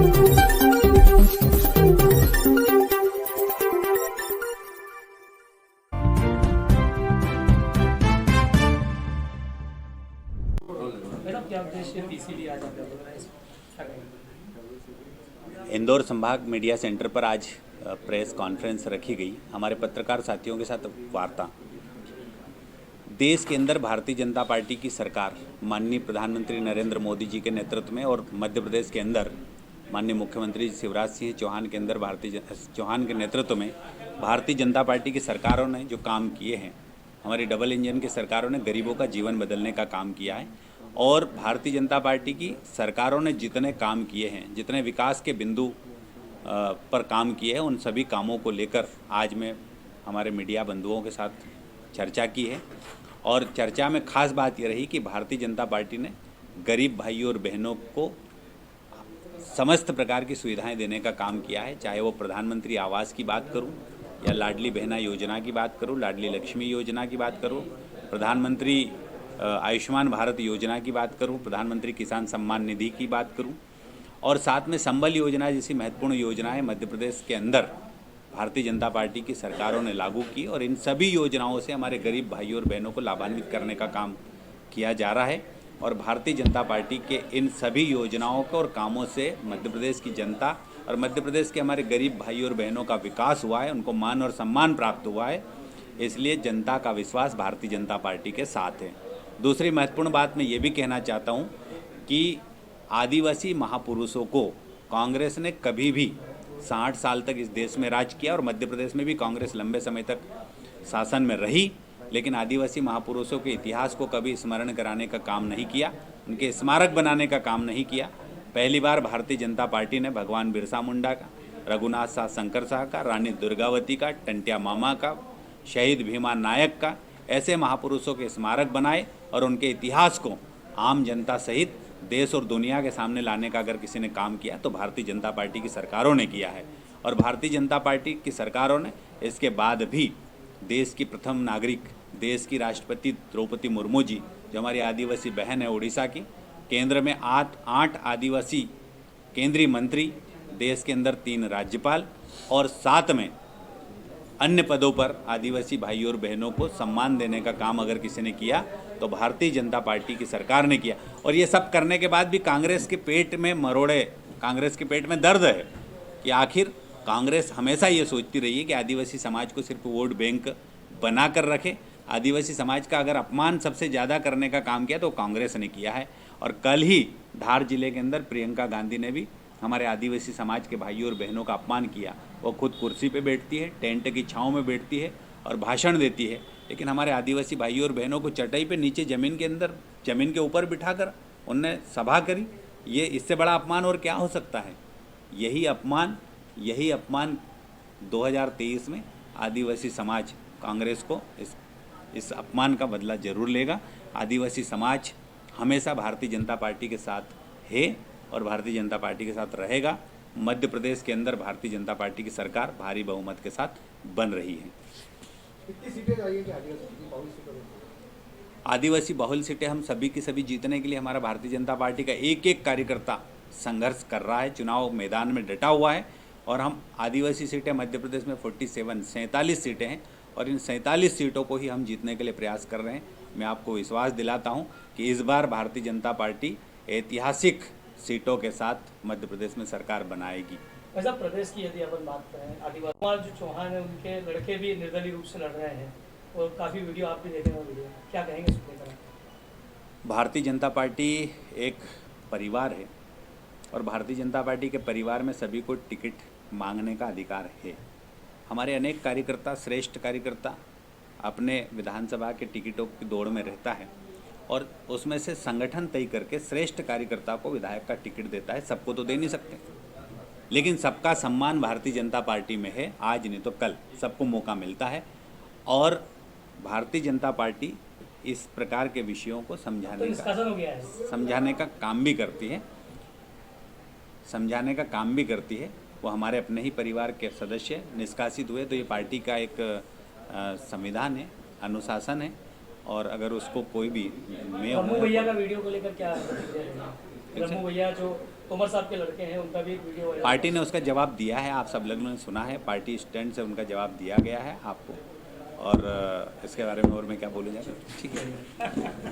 इंदौर संभाग media centre पर आज प्रेस कॉन्फ्रेंस रखी गई। हमारे पत्रकार साथियों के साथ वार्ता। देश के अंदर भारतीय जनता पार्टी की सरकार माननीय प्रधानमंत्री नरेंद्र मोदी जी के नेतृत्व में और मध्य प्रदेश के अंदर माननीय मुख्यमंत्री शिवराज सिंह चौहान के अंदर चौहान के नेतृत्व में भारतीय जनता पार्टी की सरकारों ने जो काम किए हैं, हमारी डबल इंजन की सरकारों ने गरीबों का जीवन बदलने का काम किया है। और भारतीय जनता पार्टी की सरकारों ने जितने काम किए हैं, जितने विकास के बिंदु पर काम किए हैं, उन सभी कामों को लेकर आज मैं हमारे मीडिया बंधुओं के साथ चर्चा की है। और चर्चा में खास बात ये रही कि भारतीय जनता पार्टी ने गरीब भाइयों और बहनों को समस्त प्रकार की सुविधाएं देने का काम किया है। चाहे वो प्रधानमंत्री आवास की बात करूं या लाडली बहना योजना की बात करूं, लाडली लक्ष्मी योजना की बात करूं, प्रधानमंत्री आयुष्मान भारत योजना की बात करूं, प्रधानमंत्री किसान सम्मान निधि की बात करूं, और साथ में संबल योजना जैसी महत्वपूर्ण योजनाएं मध्य प्रदेश के अंदर भारतीय जनता पार्टी की सरकारों ने लागू की। और इन सभी योजनाओं से हमारे गरीब भाइयों और बहनों को लाभान्वित करने का काम किया जा रहा है। और भारतीय जनता पार्टी के इन सभी योजनाओं को और कामों से मध्य प्रदेश की जनता और मध्य प्रदेश के हमारे गरीब भाइयों और बहनों का विकास हुआ है, उनको मान और सम्मान प्राप्त हुआ है। इसलिए जनता का विश्वास भारतीय जनता पार्टी के साथ है। दूसरी महत्वपूर्ण बात मैं ये भी कहना चाहता हूँ कि आदिवासी महापुरुषों को कांग्रेस ने कभी भी 60 साल तक इस देश में राज किया और मध्य प्रदेश में भी कांग्रेस लंबे समय तक शासन में रही, लेकिन आदिवासी महापुरुषों के इतिहास को कभी स्मरण कराने का काम नहीं किया, उनके स्मारक बनाने का काम नहीं किया। पहली बार भारतीय जनता पार्टी ने भगवान बिरसा मुंडा का, रघुनाथ शाह शंकर शाह का, रानी दुर्गावती का, टंटिया मामा का, शहीद भीमा नायक का, ऐसे महापुरुषों के स्मारक बनाए और उनके इतिहास को आम जनता सहित देश और दुनिया के सामने लाने का अगर किसी ने काम किया तो भारतीय जनता पार्टी की सरकारों ने किया है। और भारतीय जनता पार्टी की सरकारों ने इसके बाद भी देश की प्रथम नागरिक, देश की राष्ट्रपति द्रौपदी मुर्मू जी, जो हमारी आदिवासी बहन है उड़ीसा की, केंद्र में 8 आदिवासी केंद्रीय मंत्री, देश के अंदर 3 राज्यपाल और साथ में अन्य पदों पर आदिवासी भाइयों और बहनों को सम्मान देने का काम अगर किसी ने किया तो भारतीय जनता पार्टी की सरकार ने किया। और ये सब करने के बाद भी कांग्रेस के पेट में मरोड़े, कांग्रेस के पेट में दर्द है कि आखिर कांग्रेस हमेशा ये सोचती रही है कि आदिवासी समाज को सिर्फ वोट बैंक बना कर रखे। आदिवासी समाज का अगर अपमान सबसे ज़्यादा करने का काम किया तो कांग्रेस ने किया है। और कल ही धार जिले के अंदर प्रियंका गांधी ने भी हमारे आदिवासी समाज के भाइयों और बहनों का अपमान किया। वो खुद कुर्सी पे बैठती है, टेंट की छाँव में बैठती है और भाषण देती है, लेकिन हमारे आदिवासी भाइयों और बहनों को चटाई पे नीचे ज़मीन के अंदर, ज़मीन के ऊपर बिठाकर उनने सभा करी। ये इससे बड़ा अपमान और क्या हो सकता है? यही अपमान 2023 में आदिवासी समाज कांग्रेस को इस अपमान का बदला जरूर लेगा। आदिवासी समाज हमेशा भारतीय जनता पार्टी के साथ है और भारतीय जनता पार्टी के साथ रहेगा। मध्य प्रदेश के अंदर भारतीय जनता पार्टी की सरकार भारी बहुमत के साथ बन रही है। कितनी सीटें चाहिए कि आदिवासी बहुल सीटें हम सभी की सभी जीतने के लिए हमारा भारतीय जनता पार्टी का एक एक कार्यकर्ता संघर्ष कर रहा है, चुनाव मैदान में डटा हुआ है। और हम आदिवासी सीटें मध्य प्रदेश में 47 सीटें हैं और इन 47 सीटों को ही हम जीतने के लिए प्रयास कर रहे हैं। मैं आपको विश्वास दिलाता हूं कि इस बार भारतीय जनता पार्टी ऐतिहासिक सीटों के साथ मध्य प्रदेश में सरकार बनाएगी। वैसा प्रदेश की यदि अपन बात करें, आदिवासी जो चौहान है उनके लड़के भी निर्दलीय रूप से लड़ रहे हैं और काफ़ी वीडियो आप भी देखे हैं, वीडियो क्या कहेंगे इसको लेकर? भारतीय जनता पार्टी एक परिवार है और भारतीय जनता पार्टी के परिवार में सभी को टिकट मांगने का अधिकार है। हमारे अनेक कार्यकर्ता, श्रेष्ठ कार्यकर्ता अपने विधानसभा के टिकटों की दौड़ में रहता है और उसमें से संगठन तय करके श्रेष्ठ कार्यकर्ता को विधायक का टिकट देता है। सबको तो दे नहीं सकते, लेकिन सबका सम्मान भारतीय जनता पार्टी में है। आज नहीं तो कल सबको मौका मिलता है और भारतीय जनता पार्टी इस प्रकार के विषयों को समझाने का काम भी करती है। वो हमारे अपने ही परिवार के सदस्य निष्कासित हुए तो ये पार्टी का एक संविधान है, अनुशासन है। और अगर उसको कोई भी रमू भैया का वीडियो को लेकर क्या, रमू भैया जो तोमर साहब के लड़के हैं, उनका भी एक वीडियो वायरल। पार्टी ने उसका जवाब दिया है, आप सब लोगों ने सुना है, पार्टी स्टैंड से उनका जवाब दिया गया है आपको। और इसके बारे में और मैं क्या बोलूँ, ठीक है।